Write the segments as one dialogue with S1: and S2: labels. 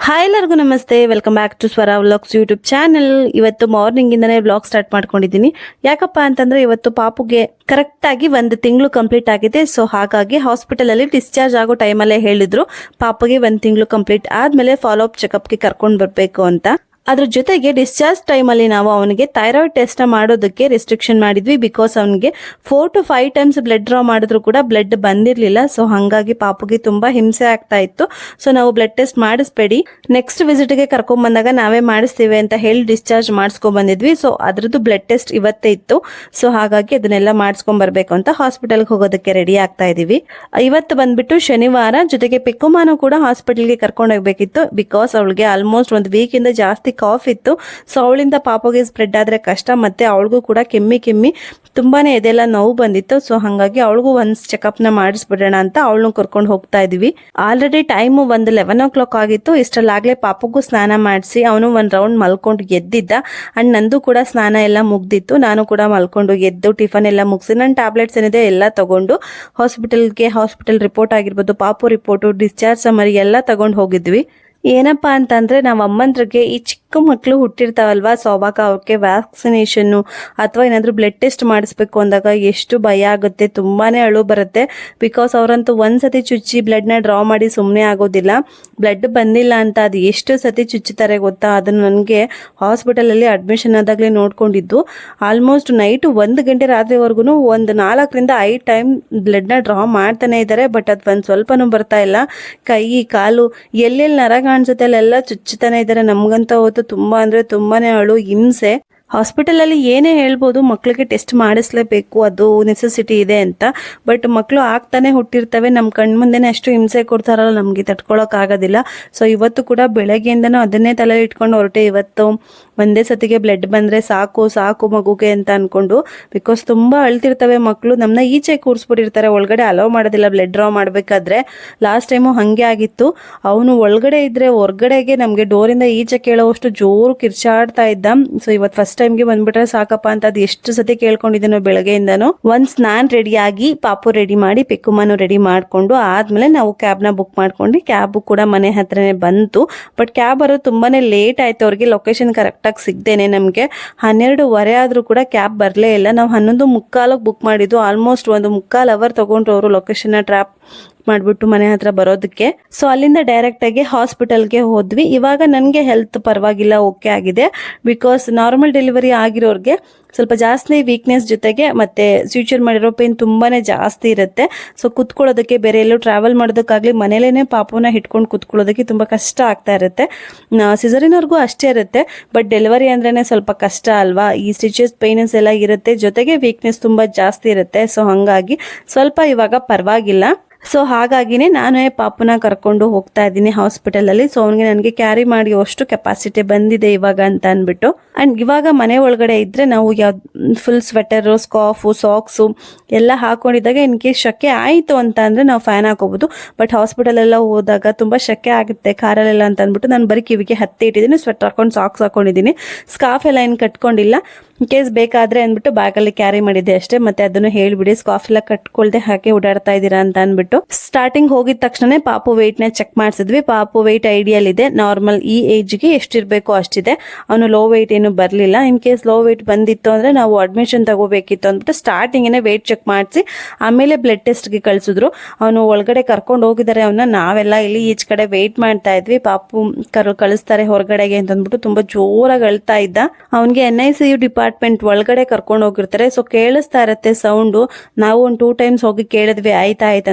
S1: Hi ಎಲ್ಲರಿಗೂ ನಮಸ್ತೆ, welcome back to ಸ್ವರ ವ್ಲಾಗ್ಸ್ ಯೂಟ್ಯೂಬ್ ಚಾನೆಲ್. ಇವತ್ತು ಮಾರ್ನಿಂಗ್ ಇಂದನೇ ವ್ಲಾಗ್ ಸ್ಟಾರ್ಟ್ ಮಾಡ್ಕೊಂಡಿದ್ದೀನಿ. ಯಾಕಪ್ಪ ಅಂತಂದ್ರೆ ಇವತ್ತು ಪಾಪುಗೆ ಕರೆಕ್ಟ್ ಆಗಿ 1 ತಿಂಗಳು ಕಂಪ್ಲೀಟ್ ಆಗಿದೆ. ಸೊ ಹಾಗಾಗಿ ಹಾಸ್ಪಿಟಲ್ ಅಲ್ಲಿ ಡಿಸ್ಚಾರ್ಜ್ ಆಗೋ ಟೈಮಲ್ಲೇ ಹೇಳಿದ್ರು ಪಾಪುಗೆ 1 ತಿಂಗಳು ಕಂಪ್ಲೀಟ್ ಆದ್ಮೇಲೆ ಫಾಲೋ ಅಪ್ ಚೆಕಪ್ಗೆ ಕರ್ಕೊಂಡು ಬರ್ಬೇಕು ಅಂತ. ಅದ್ರ ಜೊತೆಗೆ ಡಿಸ್ಚಾರ್ಜ್ ಟೈಮಲ್ಲಿ ನಾವು ಅವನಿಗೆ ಥೈರಾಯ್ಡ್ ಟೆಸ್ಟ್ ಮಾಡೋದಕ್ಕೆ ರೆಸ್ಟ್ರಿಕ್ಷನ್ ಮಾಡಿದ್ವಿ. ಬಿಕಾಸ್ ಅವನಿಗೆ 4 to 5 ಟೈಮ್ಸ್ ಬ್ಲಡ್ ಡ್ರಾ ಮಾಡಿದ್ರು ಕೂಡ ಬ್ಲಡ್ ಬಂದಿರಲಿಲ್ಲ. ಸೊ ಹಾಗಾಗಿ ಪಾಪುಗೆ ತುಂಬಾ ಹಿಂಸೆ ಆಗ್ತಾ ಇತ್ತು. ಸೊ ನಾವು ಬ್ಲಡ್ ಟೆಸ್ಟ್ ಮಾಡಿಸ್ಬೇಡಿ, ನೆಕ್ಸ್ಟ್ ವಿಸಿಟ್ಗೆ ಕರ್ಕೊಂಡ್ ಬಂದಾಗ ನಾವೇ ಮಾಡಿಸ್ತೀವಿ ಅಂತ ಹೇಳಿ ಡಿಸ್ಚಾರ್ಜ್ ಮಾಡಿಸ್ಕೊಂಡ್ ಬಂದಿದ್ವಿ. ಸೊ ಅದ್ರದ್ದು ಬ್ಲಡ್ ಟೆಸ್ಟ್ ಇವತ್ತೇ ಇತ್ತು. ಸೊ ಹಾಗಾಗಿ ಅದನ್ನೆಲ್ಲ ಮಾಡಿಸ್ಕೊಂಡ್ ಬರ್ಬೇಕು ಅಂತ ಹಾಸ್ಪಿಟಲ್ಗೆ ಹೋಗೋದಕ್ಕೆ ರೆಡಿ ಆಗ್ತಾ ಇದೀವಿ. ಇವತ್ತು ಬಂದ್ಬಿಟ್ಟು ಶನಿವಾರ, ಜೊತೆಗೆ ಪಿಕ್ಕುಮಾನು ಕೂಡ ಹಾಸ್ಪಿಟಲ್ಗೆ ಕರ್ಕೊಂಡು ಹೋಗ್ಬೇಕಿತ್ತು. ಬಿಕಾಸ್ ಅವಳಿಗೆ ಆಲ್ಮೋಸ್ಟ್ 1 ವೀಕ್ ಇಂದ ಜಾಸ್ತಿ ಕಾಫ್ ಇತ್ತು. ಸೊ ಅವಳಿಂದ ಪಾಪುಗೆ ಸ್ಪ್ರೆಡ್ ಆದ್ರೆ ಕಷ್ಟ, ಮತ್ತೆ ಅವಳಿಗೂ ಕೂಡ ಕೆಮ್ಮಿ ತುಂಬಾನೇ ಇದೆಲ್ಲ ನೋವು ಬಂದಿತ್ತು. ಸೊ ಹಾಗಾಗಿ ಅವಳಿಗೂ ಒಂದ್ ಚೆಕಪ್ ನ ಮಾಡಿಸ್ಬಿಡೋಣ ಅಂತ ಅವಳನ್ನು ಕರ್ಕೊಂಡು ಹೋಗ್ತಾ ಇದೀವಿ. ಆಲ್ರೆಡಿ ಟೈಮು 11 o'clock ಆಗಿತ್ತು. ಇಷ್ಟರಲ್ಲಾಗ್ಲೇ ಪಾಪುಗೂ ಸ್ನಾನ ಮಾಡಿಸಿ ಅವನು 1 ರೌಂಡ್ ಮಲ್ಕೊಂಡು ಎದ್ದಿದ್ದ. ಅಂಡ್ ನಂದು ಕೂಡ ಸ್ನಾನ ಎಲ್ಲ ಮುಗ್ದಿತ್ತು. ನಾನು ಕೂಡ ಮಲ್ಕೊಂಡು ಎದ್ದು ಟಿಫನ್ ಎಲ್ಲ ಮುಗಿಸಿ ನನ್ನ ಟ್ಯಾಬ್ಲೆಟ್ಸ್ ಏನಿದೆ ಎಲ್ಲ ತಗೊಂಡು ಹಾಸ್ಪಿಟಲ್ ರಿಪೋರ್ಟ್ ಆಗಿರ್ಬೋದು, ಪಾಪು ರಿಪೋರ್ಟು, ಡಿಸ್ಚಾರ್ಜ್ ಸಮರಿ ಎಲ್ಲ ತಗೊಂಡು ಹೋಗಿದ್ವಿ. ಏನಪ್ಪಾ ಅಂತಂದ್ರೆ ನಾವ್ ಅಮ್ಮಂದ್ರಿಗೆ ಈ ಚಿಕ್ಕ ಮಕ್ಕಳು ಹುಟ್ಟಿರ್ತಾವಲ್ವಾ, ಸೊ ಅವಾಗ ಅವ್ರಿಗೆ ವ್ಯಾಕ್ಸಿನೇಷನ್ ಅಥವಾ ಏನಾದ್ರು ಬ್ಲಡ್ ಟೆಸ್ಟ್ ಮಾಡಿಸ್ಬೇಕು ಅಂದಾಗ ಎಷ್ಟು ಭಯ ಆಗುತ್ತೆ, ತುಂಬಾನೇ ಅಳು ಬರುತ್ತೆ. ಬಿಕಾಸ್ ಅವರಂತೂ ಒಂದ್ಸತಿ ಚುಚ್ಚಿ ಬ್ಲಡ್ ನ ಡ್ರಾ ಮಾಡಿ ಸುಮ್ಮನೆ ಆಗೋದಿಲ್ಲ. ಬ್ಲಡ್ ಬಂದಿಲ್ಲ ಅಂತ ಅದು ಎಷ್ಟು ಸತಿ ಚುಚ್ಚುತ್ತಾರೆ ಗೊತ್ತಾ. ಅದನ್ನ ನನಗೆ ಹಾಸ್ಪಿಟಲ್ ಅಲ್ಲಿ ಅಡ್ಮಿಷನ್ ಆದಾಗ್ಲೇ ನೋಡ್ಕೊಂಡಿದ್ದು. ಆಲ್ಮೋಸ್ಟ್ ನೈಟ್ 1 ಗಂಟೆ ರಾತ್ರಿವರೆಗೂ 4 ರಿಂದ 5 ಟೈಮ್ ಬ್ಲಡ್ ನ ಡ್ರಾ ಮಾಡ್ತಾನೆ ಇದ್ದಾರೆ. ಬಟ್ ಅದು ಒಂದ್ ಸ್ವಲ್ಪನೂ ಬರ್ತಾ ಇಲ್ಲ. ಕೈ ಕಾಲು ಎಲ್ಲೆಲ್ಲಿ ನರ ಕಾಣಿಸುತ್ತೆ ಅಲ್ಲೆಲ್ಲ ಚುಚ್ಚುತ್ತಾನೆ ಇದ್ದಾರೆ. ನಮ್ಗಂತ ಹೊತ್ತು ತುಂಬಾ ಅಂದ್ರೆ ತುಂಬಾನೇ ಅಳು ಹಿಂಸೆ. ಹಾಸ್ಪಿಟಲ್ ಅಲ್ಲಿ ಏನೇ ಹೇಳ್ಬೋದು, ಮಕ್ಳಿಗೆ ಟೆಸ್ಟ್ ಮಾಡಿಸ್ಲೇಬೇಕು, ಅದು ನೆಸೆಸಿಟಿ ಇದೆ ಅಂತ. ಬಟ್ ಮಕ್ಕಳು ಆಗ್ತಾನೆ ಹುಟ್ಟಿರ್ತವೆ, ನಮ್ ಕಣ್ಮುಂದೆನೆ ಅಷ್ಟು ಹಿಂಸೆ ಕೊಡ್ತಾರಲ್ಲ, ನಮ್ಗೆ ತಡ್ಕೊಳಕ್ ಆಗೋದಿಲ್ಲ. ಸೊ ಇವತ್ತು ಕೂಡ ಬೆಳಗ್ಗೆಯಿಂದನೂ ಅದನ್ನೇ ತಲೆ ಇಟ್ಕೊಂಡು ಹೊರಟೆ. ಇವತ್ತು ಒಂದೇ ಸತಿಗೆ ಬ್ಲಡ್ ಬಂದ್ರೆ ಸಾಕು ಮಗುಗೆ ಅಂತ ಅನ್ಕೊಂಡು. ಬಿಕಾಸ್ ತುಂಬಾ ಅಳ್ತಿರ್ತವೆ ಮಕ್ಕಳು. ನಮ್ನ ಈಚೆ ಕೂರಿಸ್ಬಿಟ್ಟಿರ್ತಾರೆ, ಒಳಗಡೆ ಅಲೋ ಮಾಡೋದಿಲ್ಲ ಬ್ಲಡ್ ಡ್ರಾ ಮಾಡ್ಬೇಕಾದ್ರೆ. ಲಾಸ್ಟ್ ಟೈಮು ಹಂಗೆ ಆಗಿತ್ತು. ಅವನು ಒಳಗಡೆ ಇದ್ರೆ ಹೊರ್ಗಡೆಗೆ ನಮ್ಗೆ ಡೋರಿಂದ ಈಚೆ ಕೇಳೋವಷ್ಟು ಜೋರು ಕಿರ್ಚಾಡ್ತಾ ಇದ್ದ. ಸೊ ಇವತ್ತು ಫಸ್ಟ್ ಟೈಮ್ಗೆ ಬಂದ್ಬಿಟ್ರೆ ಸಾಕಪ್ಪ ಅಂತ ಅದು ಎಷ್ಟು ಸತಿ ಕೇಳ್ಕೊಂಡಿದ್ದೀನೋ ಬೆಳಗ್ಗೆಯಿಂದನು. ನಾನ್ ರೆಡಿ ಆಗಿ ಪಾಪು ರೆಡಿ ಮಾಡಿ ಪಿಕ್ಕುಮಾನು ರೆಡಿ ಮಾಡ್ಕೊಂಡು ಆದ್ಮೇಲೆ ನಾವು ಕ್ಯಾಬ್ ನ ಬುಕ್ ಮಾಡ್ಕೊಂಡು, ಕ್ಯಾಬ್ ಕೂಡ ಮನೆ ಹತ್ರನೇ ಬಂತು. ಬಟ್ ಕ್ಯಾಬ್ ಬರೋದು ತುಂಬಾನೇ ಲೇಟ್ ಆಯ್ತು. ಅವ್ರಿಗೆ ಲೊಕೇಶನ್ ಕರೆಕ್ಟ್ ಆಗಿ ಸಿಗ್ದೇನೆ ನಮ್ಗೆ 12:15 ಆದ್ರೂ ಕೂಡ ಕ್ಯಾಬ್ ಬರ್ಲೇ ಇಲ್ಲ. ನಾವು 11:45 ಬುಕ್ ಮಾಡಿದ್ದು. ಆಲ್ಮೋಸ್ಟ್ 1.25 hour ತಗೊಂಡ್ರು ಅವರು ಲೊಕೇಶನ್ ನ ಟ್ರ್ಯಾಪ್ ಮಾಡ್ಬಿಟ್ಟು ಮನೆ ಹತ್ರ ಬರೋದಕ್ಕೆ. ಸೊ ಅಲ್ಲಿಂದ ಡೈರೆಕ್ಟ್ ಆಗಿ ಹಾಸ್ಪಿಟಲ್ಗೆ ಹೋದ್ವಿ. ಇವಾಗ ನನ್ಗೆ ಹೆಲ್ತ್ ಪರವಾಗಿಲ್ಲ, ಓಕೆ ಆಗಿದೆ. ಬಿಕಾಸ್ ನಾರ್ಮಲ್ ಡೆಲಿವರಿ ಆಗಿರೋರ್ಗೆ ಸ್ವಲ್ಪ ಜಾಸ್ತಿ ವೀಕ್ನೆಸ್, ಜೊತೆಗೆ ಮತ್ತೆ ಫ್ಯೂಚರ್ ಮಾಡಿರೋ ಪೇನ್ ತುಂಬಾನೇ ಜಾಸ್ತಿ ಇರುತ್ತೆ. ಸೊ ಕುತ್ಕೊಳ್ಳೋದಕ್ಕೆ, ಬೇರೆ ಎಲ್ಲೂ ಟ್ರಾವೆಲ್ ಮಾಡೋದಕ್ಕಾಗ್ಲಿ, ಮನೇಲೇನೆ ಪಾಪುನ ಹಿಡ್ಕೊಂಡು ಕುತ್ಕೊಳ್ಳೋದಕ್ಕೆ ತುಂಬಾ ಕಷ್ಟ ಆಗ್ತಾ ಇರುತ್ತೆ. ಸಿಸರಿನವ್ರಿಗೂ ಅಷ್ಟೇ ಇರುತ್ತೆ. ಬಟ್ ಡೆಲಿವರಿ ಅಂದ್ರೇನೆ ಸ್ವಲ್ಪ ಕಷ್ಟ ಅಲ್ವಾ. ಈ ಸ್ಟಿಚಸ್ ಪೇನ್ಸ್ ಎಲ್ಲ ಇರುತ್ತೆ, ಜೊತೆಗೆ ವೀಕ್ನೆಸ್ ತುಂಬಾ ಜಾಸ್ತಿ ಇರುತ್ತೆ. ಸೊ ಹಂಗಾಗಿ ಸ್ವಲ್ಪ ಇವಾಗ ಪರವಾಗಿಲ್ಲ. ಸೊ ಹಾಗಾಗಿನೇ ನಾನೇ ಪಾಪುನ ಕರ್ಕೊಂಡು ಹೋಗ್ತಾ ಇದ್ದೀನಿ ಹಾಸ್ಪಿಟಲ್ ಅಲ್ಲಿ. ಸೊ ಅವನಿಗೆ ನನಗೆ ಕ್ಯಾರಿ ಮಾಡಿ ಅಷ್ಟು ಕೆಪಾಸಿಟಿ ಬಂದಿದೆ ಇವಾಗ ಅಂತ ಅನ್ಬಿಟ್ಟು. ಅಂಡ್ ಇವಾಗ ಮನೆ ಒಳಗಡೆ ಇದ್ರೆ ನಾವು ಫುಲ್ ಸ್ವೆಟರ್, ಸ್ಕಾರ್ಫು, ಸಾಕ್ಸು ಎಲ್ಲ ಹಾಕೊಂಡಿದ್ದಾಗ ಇನ್ ಕೇಸ್ ಶೆಕೆ ಆಯಿತು ಅಂತ ಅಂದ್ರೆ ನಾವು ಫ್ಯಾನ್ ಹಾಕೋಬಹುದು. ಬಟ್ ಹಾಸ್ಪಿಟಲ್ ಎಲ್ಲ ಹೋದಾಗ ತುಂಬಾ ಶೆಕೆ ಆಗುತ್ತೆ ಕಾರಲ್ಲೆಲ್ಲ ಅಂತ ಅಂದ್ಬಿಟ್ಟು ನಾನು ಬರೀ ಕಿವಿಗೆ ಹತ್ತಿ ಇಟ್ಟಿದ್ದೀನಿ, ಸ್ವೆಟರ್ ಹಾಕೊಂಡು ಸಾಕ್ಸ್ ಹಾಕೊಂಡಿದ್ದೀನಿ. ಸ್ಕಾರ್ಫ್ ಎಲ್ಲ ಏನು ಕಟ್ಕೊಂಡಿಲ್ಲ. ಇನ್ ಕೇಸ್ ಬೇಕಾದ್ರೆ ಅಂದ್ಬಿಟ್ಟು ಬ್ಯಾಗಲ್ಲಿ ಕ್ಯಾರಿ ಮಾಡಿದ್ದೆ ಅಷ್ಟೇ. ಮತ್ತೆ ಅದನ್ನು ಹೇಳ್ಬಿಡಿ, ಸ್ಕಾರ್ಫ್ ಎಲ್ಲ ಕಟ್ಕೊಳ್ದೆ ಹಾಗೆ ಓಡಾಡ್ತಾ ಇದ್ದೀರಾ ಅಂತ ಅನ್ಬಿಟ್ಟು. ಸ್ಟಾರ್ಟಿಂಗ್ ಹೋಗಿದ ತಕ್ಷಣ ಪಾಪು ವೆಯ್ಟ್ ನ ಚೆಕ್ ಮಾಡಿಸಿದ್ವಿ. ಪಾಪು ವೆಯ್ಟ್ ಐಡಿಯಲ್ ಇದೆ, ನಾರ್ಮಲ್ ಈ ಏಜ್ಗೆ ಎಷ್ಟಿರ್ಬೇಕು ಅಷ್ಟಿದೆ. ಅವನು ಲೋ ವೆಯ್ಟ್ ಏನು ಬರ್ಲಿಲ್ಲ. ಇನ್ ಕೇಸ್ ಲೋ ವೆಯ್ಟ್ ಬಂದಿತ್ತು ಅಂದ್ರೆ ನಾವು ಅಡ್ಮಿಷನ್ ತಗೋಬೇಕಿತ್ತು ಅಂದ್ಬಿಟ್ಟು ಸ್ಟಾರ್ಟಿಂಗ್ ವೆಯ್ಟ್ ಚೆಕ್ ಮಾಡಿಸಿ ಆಮೇಲೆ ಬ್ಲಡ್ ಟೆಸ್ಟ್ ಗೆ ಕಳ್ಸಿದ್ರು. ಅವನು ಒಳಗಡೆ ಕರ್ಕೊಂಡು ಹೋಗಿದ್ದಾರೆ ಅವನ್ನ. ನಾವೆಲ್ಲ ಇಲ್ಲಿ ಈಚ್ ಕಡೆ ವೆಯ್ಟ್ ಮಾಡ್ತಾ ಇದ್ವಿ. ಪಾಪು ಕಳಿಸ್ತಾರೆ ಹೊರಗಡೆಗೆ ಅಂತ ಅಂದ್ಬಿಟ್ಟು ತುಂಬಾ ಜೋರಾಗಿ ಅಳ್ತಾ ಇದ್ದ. ಅವನಿಗೆ NICU ಡಿಪಾರ್ಟ್ಮೆಂಟ್ ಒಳಗಡೆ ಕರ್ಕೊಂಡು ಹೋಗಿರ್ತಾರೆ. ಸೊ ಕೇಳಿಸ್ತಾ ಇರತ್ತೆ ಸೌಂಡು. ನಾವು 2 ಟೈಮ್ಸ್ ಹೋಗಿ ಕೇಳಿದ್ವಿ, ಆಯ್ತಾ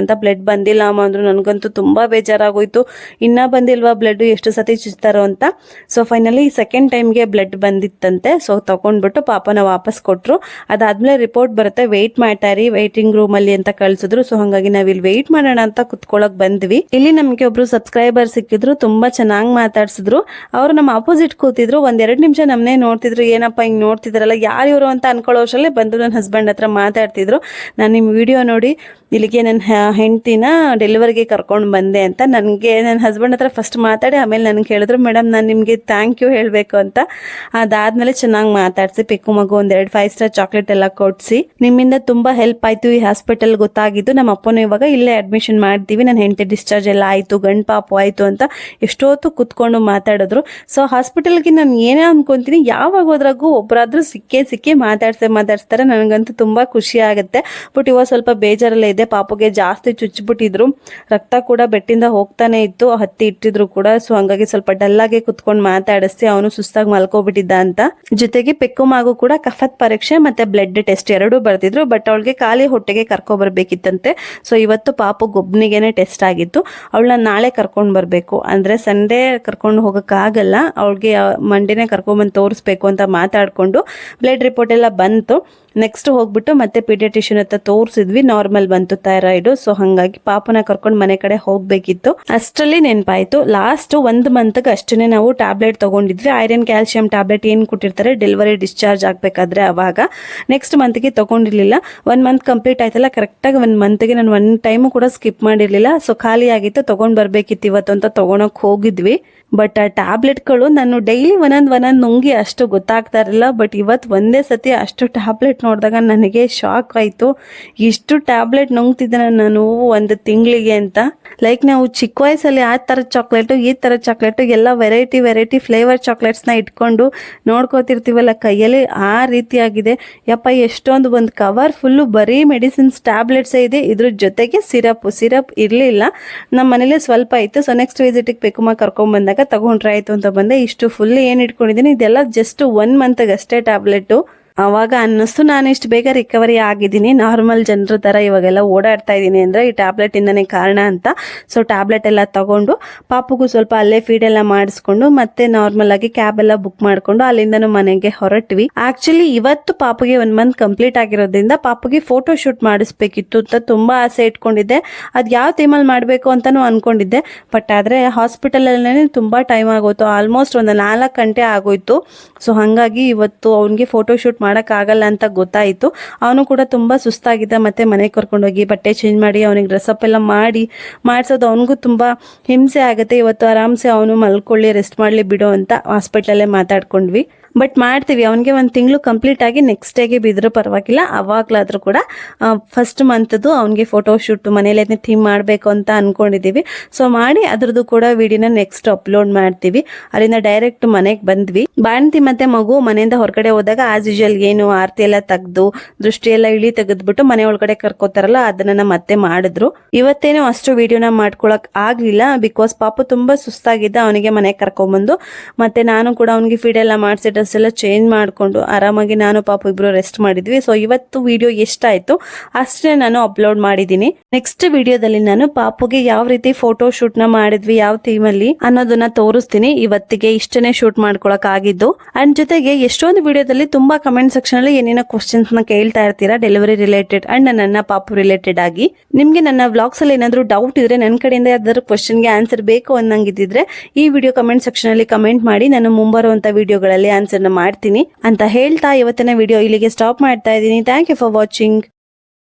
S1: ಬ್ಲಡ್ ಬಂದಿಲ್ಲ ಅಮ್ಮ ಅಂದ್ರು. ನನಗಂತೂ ತುಂಬಾ ಬೇಜಾರಾಗೋಯ್ತು. ಇನ್ನ ಬಂದಿಲ್ವಾ ಬ್ಲಡ್, ಎಷ್ಟು ಸತಿ ಚುಚ್ತಾರೋ ಅಂತ. ಸೊ ಫೈನಲಿ ಸೆಕೆಂಡ್ ಟೈಮ್ಗೆ ಬ್ಲಡ್ ಬಂದಿತ್ತಂತೆ. ಸೊ ತಗೊಂಡ್ಬಿಟ್ಟು ಪಾಪನ ವಾಪಸ್ ಕೊಟ್ರು. ಅದಾದ್ಮೇಲೆ ರಿಪೋರ್ಟ್ ಬರುತ್ತೆ, ವೆಯ್ಟ್ ಮಾಡ್ತಾ ಇರಿ ವೇಟಿಂಗ್ ರೂಮ್ ಅಲ್ಲಿ ಅಂತ ಕಳ್ಸಿದ್ರು. ಸೊ ಹಂಗಾಗಿ ನಾವ್ ಇಲ್ಲಿ ವೆಯ್ಟ್ ಮಾಡೋಣ ಅಂತ ಕುತ್ಕೊಳಕ್ ಬಂದ್ವಿ. ಇಲ್ಲಿ ನಮ್ಗೆ ಒಬ್ರು ಸಬ್ಸ್ಕ್ರೈಬರ್ ಸಿಕ್ಕಿದ್ರು, ತುಂಬಾ ಚೆನ್ನಾಗಿ ಮಾತಾಡ್ಸಿದ್ರು. ಅವ್ರು ನಮ್ಮ ಆಪೋಸಿಟ್ ಕೂತಿದ್ರು. 1-2 ನಿಮಿಷ ನಮ್ನೇ ನೋಡ್ತಿದ್ರು, ಏನಪ್ಪಾ ಹಿಂಗ್ ನೋಡ್ತಿದ್ರಲ್ಲ ಯಾರು ಇವರು ಅಂತ ಅನ್ಕೊಳ್ಳೋ ಅಷ್ಟರಲ್ಲೇ ಬಂದು ನನ್ನ ಹಸ್ಬೆಂಡ್ ಹತ್ರ ಮಾತಾಡ್ತಿದ್ರು. ನಾನು ನಿಮ್ ವಿಡಿಯೋ ನೋಡಿ ಇಲ್ಲಿಗೆ ನನ್ನ ಹೆಂಡ್ತಿನ ಡೆಲಿವರಿಗೆ ಕರ್ಕೊಂಡು ಬಂದೆ ಅಂತ. ನನಗೆ ನನ್ನ ಹಸ್ಬೆಂಡ್ ಹತ್ರ ಫಸ್ಟ್ ಮಾತಾಡಿ ಆಮೇಲೆ ನನಗೆ ಹೇಳಿದ್ರು, ಮೇಡಮ್ ನಾನು ನಿಮಗೆ ಥ್ಯಾಂಕ್ ಯು ಹೇಳಬೇಕು ಅಂತ. ಅದಾದ್ಮೇಲೆ ಚೆನ್ನಾಗಿ ಮಾತಾಡಿಸಿ ಪಿಕ್ಕು ಮಗು ಒಂದೆರಡು 5 ಸ್ಟಾರ್ ಚಾಕ್ಲೇಟ್ ಎಲ್ಲ ಕೊಡಿಸಿ, ನಿಮ್ಮಿಂದ ತುಂಬ ಹೆಲ್ಪ್ ಆಯಿತು, ಈ ಹಾಸ್ಪಿಟಲ್ ಗೊತ್ತಾಗಿದ್ದು, ನಮ್ಮ ಅಪ್ಪನೂ ಇವಾಗ ಇಲ್ಲೇ ಅಡ್ಮಿಷನ್ ಮಾಡ್ತೀವಿ, ನನ್ನ ಹೆಂಡತಿ ಡಿಸ್ಚಾರ್ಜ್ ಎಲ್ಲ ಆಯಿತು, ಗಂಡು ಪಾಪು ಆಯಿತು ಅಂತ ಎಷ್ಟೊತ್ತು ಕುತ್ಕೊಂಡು ಮಾತಾಡಿದ್ರು. ಸೊ ಹಾಸ್ಪಿಟಲ್ಗೆ ನಾನು ಏನೇ ಅನ್ಕೊಂತೀನಿ, ಯಾವಾಗ ಹೋದ್ರಾಗೂ ಒಬ್ಬರಾದ್ರೂ ಸಿಕ್ಕೇ ಮಾತಾಡ್ಸ್ತಾರೆ. ನನಗಂತೂ ತುಂಬ ಖುಷಿ ಆಗುತ್ತೆ. ಬಟ್ ಇವಾಗ ಸ್ವಲ್ಪ ಬೇಜಾರಲ್ಲೇ ಇದೆ. ಪಾಪುಗೆ ಜಾಸ್ತಿ ಚುಚ್ಚಿಬಿಟ್ಟಿದ್ರು, ರಕ್ತ ಕೂಡ ಬೆಟ್ಟಿಂದ ಹೋಗ್ತಾನೆ ಇತ್ತು, ಹತ್ತಿ ಇಟ್ಟಿದ್ರು ಕೂಡ. ಸೊ ಹಂಗಾಗಿ ಸ್ವಲ್ಪ ಡಲ್ಲಾಗೆ ಕುತ್ಕೊಂಡು ಮಾತಾಡಿಸಿ ಅವನು ಸುಸ್ತಾಗಿ ಮಲ್ಕೋಬಿಟ್ಟಿದ್ದ ಅಂತ. ಜೊತೆಗೆ ಪೆಕ್ಕು ಮಗು ಕೂಡ ಕಫತ್ ಪರೀಕ್ಷೆ ಮತ್ತೆ ಬ್ಲಡ್ ಟೆಸ್ಟ್ ಎರಡೂ ಬರ್ತಿದ್ರು. ಬಟ್ ಅವಳಿಗೆ ಖಾಲಿ ಹೊಟ್ಟೆಗೆ ಕರ್ಕೊ ಬರ್ಬೇಕಿತ್ತಂತೆ. ಸೊ ಇವತ್ತು ಪಾಪು ಗೊಬ್ಬನಿಗೆನೆ ಟೆಸ್ಟ್ ಆಗಿತ್ತು. ಅವಳನ್ನ ನಾಳೆ ಕರ್ಕೊಂಡು ಬರಬೇಕು, ಅಂದ್ರೆ ಸಂಡೇ ಕರ್ಕೊಂಡು ಹೋಗಕ್ಕಾಗಲ್ಲ, ಅವಳಿಗೆ ಮಂಡೇನೆ ಕರ್ಕೊಂಡ್ಬಂದು ತೋರಿಸ್ಬೇಕು ಅಂತ ಮಾತಾಡ್ಕೊಂಡು ಬ್ಲಡ್ ರಿಪೋರ್ಟ್ ಎಲ್ಲ ಬಂತು. ನೆಕ್ಸ್ಟ್ ಹೋಗ್ಬಿಟ್ಟು ಮತ್ತೆ ಪೀಡಿಯಾಟ್ರಿಷಿಯನ್ ಹತ್ರ ತೋರಿಸಿದ್ವಿ, ನಾರ್ಮಲ್ ಬಂತು ಥೈರಾಯ್ಡ್. ಸೊ ಹಂಗಾಗಿ ಪಾಪನ ಕರ್ಕೊಂಡು ಮನೆ ಕಡೆ ಹೋಗ್ಬೇಕಿತ್ತು. ಅಷ್ಟರಲ್ಲಿ ನೆನಪಾಯ್ತು, ಲಾಸ್ಟ್ 1 ಮಂತ್ಗೆ ಅಷ್ಟೇ ನಾವು ಟ್ಯಾಬ್ಲೆಟ್ ತಗೊಂಡಿದ್ವಿ, ಐರನ್ ಕ್ಯಾಲ್ಸಿಯಂ ಟ್ಯಾಬ್ಲೆಟ್ ಏನು ಕೊಟ್ಟಿರ್ತಾರೆ ಡೆಲಿವರಿ ಡಿಸ್ಚಾರ್ಜ್ ಆಗ್ಬೇಕಾದ್ರೆ, ಅವಾಗ ನೆಕ್ಸ್ಟ್ ಮಂತ್ಗೆ ತಗೊಂಡಿರ್ಲಿಲ್ಲ. 1 ಮಂತ್ ಕಂಪ್ಲೀಟ್ ಆಯ್ತಲ್ಲ, ಕರೆಕ್ಟಾಗಿ 1 ಮಂತ್ಗೆ ನಾನು 1 ಟೈಮು ಕೂಡ ಸ್ಕಿಪ್ ಮಾಡಿರ್ಲಿಲ್ಲ. ಸೊ ಖಾಲಿ ಆಗಿತ್ತು, ತಗೊಂಡ್ ಬರ್ಬೇಕಿತ್ತು ಇವತ್ತು ಅಂತ ತಗೊಳಕ್ ಹೋಗಿದ್ವಿ. ಬಟ್ ಆ ಟ್ಯಾಬ್ಲೆಟ್ಗಳು ನಾನು ಡೈಲಿ ಒಂದೊಂದು ನುಂಗಿ ಅಷ್ಟು ಗೊತ್ತಾಗ್ತಾ ಇರಲಿಲ್ಲ. ಬಟ್ ಇವತ್ತು ಒಂದೇ ಸತಿ ಅಷ್ಟು ಟ್ಯಾಬ್ಲೆಟ್ ನೋಡಿದಾಗ ನನಗೆ ಶಾಕ್ ಆಯಿತು. ಇಷ್ಟು ಟ್ಯಾಬ್ಲೆಟ್ ನುಂಗ್ತಿದ್ದೆ ನಾನು 1 ತಿಂಗಳಿಗೆ ಅಂತ. ಲೈಕ್ ನಾವು ಚಿಕ್ಕ ವಯಸ್ಸಲ್ಲಿ ಆ ಥರದ ಚಾಕ್ಲೇಟು ಈ ಥರದ ಚಾಕ್ಲೇಟು ಎಲ್ಲ ವೆರೈಟಿ ಫ್ಲೇವರ್ ಚಾಕ್ಲೇಟ್ಸ್ನ ಇಟ್ಕೊಂಡು ನೋಡ್ಕೋತಿರ್ತೀವಲ್ಲ ಕೈಯಲ್ಲಿ, ಆ ರೀತಿಯಾಗಿದೆ. ಯಪ್ಪ, ಎಷ್ಟೊಂದು ಒಂದು ಕವರ್ ಫುಲ್ಲು ಬರೀ ಮೆಡಿಸಿನ್ಸ್ ಟ್ಯಾಬ್ಲೆಟ್ಸೇ ಇದೆ. ಇದ್ರ ಜೊತೆಗೆ ಸಿರಪ್ ಇರಲಿಲ್ಲ ನಮ್ಮ ಮನೇಲಿ, ಸ್ವಲ್ಪ ಇತ್ತು. ಸೊ ನೆಕ್ಸ್ಟ್ ವಿಸಿಟಿಗೆ ಪೆಕ್ಕುಮ ಕರ್ಕೊಂಡ್ಬಂದಾಗ ತಗೊಂಡ್ರೆ ಆಯ್ತು ಅಂತ ಬಂದೆ. ಇಷ್ಟು ಫುಲ್ ಏನು ಇಟ್ಕೊಂಡಿದ್ದೀನಿ, ಇದೆಲ್ಲ ಜಸ್ಟ್ 1 ಮಂತ್ಗೆ ಅಷ್ಟೇ ಟ್ಯಾಬ್ಲೆಟು. ಅವಾಗ ಅನ್ನಿಸ್ತು ನಾನು ಇಷ್ಟು ಬೇಗ ರಿಕವರಿ ಆಗಿದ್ದೀನಿ, ನಾರ್ಮಲ್ ಜನರ ಥರ ಇವಾಗೆಲ್ಲ ಓಡಾಡ್ತಾ ಇದ್ದೀನಿ ಅಂದರೆ ಈ ಟ್ಯಾಬ್ಲೆಟ್ ಇಂದನೇ ಕಾರಣ ಅಂತ. ಸೊ ಟ್ಯಾಬ್ಲೆಟ್ ಎಲ್ಲ ತಗೊಂಡು ಪಾಪುಗೂ ಸ್ವಲ್ಪ ಅಲ್ಲೇ ಫೀಡ್ ಎಲ್ಲ ಮಾಡಿಸ್ಕೊಂಡು ಮತ್ತೆ ನಾರ್ಮಲ್ ಆಗಿ ಕ್ಯಾಬ್ ಎಲ್ಲ ಬುಕ್ ಮಾಡ್ಕೊಂಡು ಅಲ್ಲಿಂದನೂ ಮನೆಗೆ ಹೊರಟ್ವಿ. ಆಕ್ಚುಲಿ ಇವತ್ತು ಪಾಪುಗೆ 1 ಮಂತ್ ಕಂಪ್ಲೀಟ್ ಆಗಿರೋದ್ರಿಂದ ಪಾಪುಗೆ ಫೋಟೋ ಶೂಟ್ ಮಾಡಿಸ್ಬೇಕಿತ್ತು ಅಂತ ತುಂಬಾ ಆಸೆ ಇಟ್ಕೊಂಡಿದ್ದೆ. ಅದು ಯಾವ ಟೈಮಲ್ಲಿ ಮಾಡಬೇಕು ಅಂತಾನು ಅನ್ಕೊಂಡಿದ್ದೆ. ಬಟ್ ಆದರೆ ಹಾಸ್ಪಿಟಲಲ್ಲೇ ತುಂಬಾ ಟೈಮ್ ಆಗೋಯ್ತು, ಆಲ್ಮೋಸ್ಟ್ ಒಂದು 4 ಗಂಟೆ ಆಗೋಯ್ತು. ಸೊ ಹಾಗಾಗಿ ಇವತ್ತು ಅವನಿಗೆ ಫೋಟೋ ಶೂಟ್ ಮಾಡೋಕ್ಕಾಗಲ್ಲ ಅಂತ ಗೊತ್ತಾಯಿತು. ಅವನು ಕೂಡ ತುಂಬ ಸುಸ್ತಾಗಿದ್ದ. ಮತ್ತೆ ಮನೆಗೆ ಕರ್ಕೊಂಡೋಗಿ ಬಟ್ಟೆ ಚೇಂಜ್ ಮಾಡಿ ಅವನಿಗೆ ಡ್ರೆಸ್ಅಪ್ ಎಲ್ಲ ಮಾಡಿಸೋದು ಅವನಿಗೂ ತುಂಬ ಹಿಂಸೆ ಆಗುತ್ತೆ. ಇವತ್ತು ಆರಾಮ್ಸೆ ಅವನು ಮಲ್ಕೊಳ್ಳಿ, ರೆಸ್ಟ್ ಮಾಡಲಿ ಬಿಡು ಅಂತ ಹಾಸ್ಪಿಟ್ಲಲ್ಲೇ ಮಾತಾಡ್ಕೊಂಡ್ವಿ. ಬಟ್ ಮಾಡ್ತೀವಿ, ಅವನಿಗೆ 1 ತಿಂಗಳು ಕಂಪ್ಲೀಟ್ ಆಗಿ ನೆಕ್ಸ್ಟ್ ಡೇಗೆ ಬಿದ್ದರೂ ಪರವಾಗಿಲ್ಲ, ಅವಾಗಲಾದರೂ ಕೂಡ ಫಸ್ಟ್ ಮಂತ್ದು ಅವನಿಗೆ ಫೋಟೋ ಶೂಟ್ ಮನೇಲಿ ಥೀಮ್ ಮಾಡಬೇಕು ಅಂತ ಅಂದ್ಕೊಂಡಿದ್ದೀವಿ. ಸೊ ಮಾಡಿ ಅದ್ರದ್ದು ಕೂಡ ವಿಡಿಯೋನ ನೆಕ್ಸ್ಟ್ ಅಪ್ಲೋಡ್ ಮಾಡ್ತೀವಿ. ಅಲ್ಲಿಂದ ಡೈರೆಕ್ಟ್ ಮನೆಗೆ ಬಂದ್ವಿ. ಬಾಣಂತಿ ಮತ್ತೆ ಮಗು ಮನೆಯಿಂದ ಹೊರಗಡೆ ಹೋದಾಗ ಆಸ್ ಯೂಶುವಲ್ ಏನು ಆರತಿ ಎಲ್ಲ ತೆಗೆದು ದೃಷ್ಟಿ ಎಲ್ಲ ಇಳಿ ತೆಗೆದ್ಬಿಟ್ಟು ಮನೆ ಒಳಗಡೆ ಕರ್ಕೋತಾರಲ್ಲ, ಅದನ್ನ ಮತ್ತೆ ಮಾಡಿದ್ರು. ಇವತ್ತೇನೋ ಅಷ್ಟು ವಿಡಿಯೋನ ಮಾಡ್ಕೊಳಕ್ ಆಗ್ಲಿಲ್ಲ, ಬಿಕಾಸ್ ಪಾಪು ತುಂಬಾ ಸುಸ್ತಾಗಿದ್ದ. ಅವನಿಗೆ ಮನೆಗೆ ಕರ್ಕೊಂಡ್ಬಂದು ಮತ್ತೆ ನಾನು ಕೂಡ ಅವನಿಗೆ ಫೀಡ್ ಎಲ್ಲ ಮಾಡಿಸಿ ಡ್ರೆಸ್ ಎಲ್ಲ ಚೇಂಜ್ ಮಾಡ್ಕೊಂಡು ಆರಾಮಾಗಿ ನಾನು ಪಾಪು ಇಬ್ರು ರೆಸ್ಟ್ ಮಾಡಿದ್ವಿ. ಸೊ ಇವತ್ತು ವಿಡಿಯೋ ಎಷ್ಟಾಯ್ತು ಅಷ್ಟೇ ನಾನು ಅಪ್ಲೋಡ್ ಮಾಡಿದ್ದೀನಿ. ನೆಕ್ಸ್ಟ್ ವಿಡಿಯೋದಲ್ಲಿ ನಾನು ಪಾಪುಗೆ ಯಾವ ರೀತಿ ಫೋಟೋ ಶೂಟ್ ನ ಮಾಡಿದ್ವಿ, ಯಾವ ಥೀಮಲ್ಲಿ ಅನ್ನೋದನ್ನ ತೋರಿಸ್ತೀನಿ. ಇವತ್ತಿಗೆ ಇಷ್ಟನೇ ಶೂಟ್ ಮಾಡ್ಕೊಳಕ್ ಆಗಿದ್ದು. ಅಂಡ್ ಜೊತೆಗೆ ಎಷ್ಟೊಂದು ವಿಡಿಯೋದಲ್ಲಿ ತುಂಬಾ ಕಮೆಂಟ್ ಸೆಕ್ಷನ್ ಅಲ್ಲಿ ಏನೇನೋ ಕ್ವಶನ್ಸ್ ನ ಕೇಳ್ತಾ ಇರ್ತೀರಾ ಡೆಲಿವರಿ ರಿಲೇಟೆಡ್ ಅಂಡ್ ನನ್ನ ಪಾಪು ರಿಲೇಟೆಡ್ ಆಗಿ. ನಿಮ್ಗೆ ನನ್ನ ವ್ಲಾಗ್ಸ್ ಅಲ್ಲಿ ಏನಾದ್ರು ಡೌಟ್ ಇದ್ರೆ, ನನ್ನ ಕಡೆಯಿಂದ ಯಾವ್ದಾದ್ರು ಕ್ವಶನ್ ಗೆ ಆನ್ಸರ್ ಬೇಕು ಅನ್ನಂಗಿದ್ರೆ ಈ ವಿಡಿಯೋ ಕಮೆಂಟ್ ಸೆಕ್ಷನ್ ಅಲ್ಲಿ ಕಮೆಂಟ್ ಮಾಡಿ, ನಾನು ಮುಂಬರುವಂತ ವಿಡಿಯೋಗಳಲ್ಲಿ ಆನ್ಸರ್ ಮಾಡ್ತೀನಿ ಅಂತ ಹೇಳ್ತಾ ಇವತ್ತಿನ ವಿಡಿಯೋ ಇಲ್ಲಿಗೆ ಸ್ಟಾಪ್ ಮಾಡ್ತಾ ಇದ್ದೀನಿ. Thank you for watching.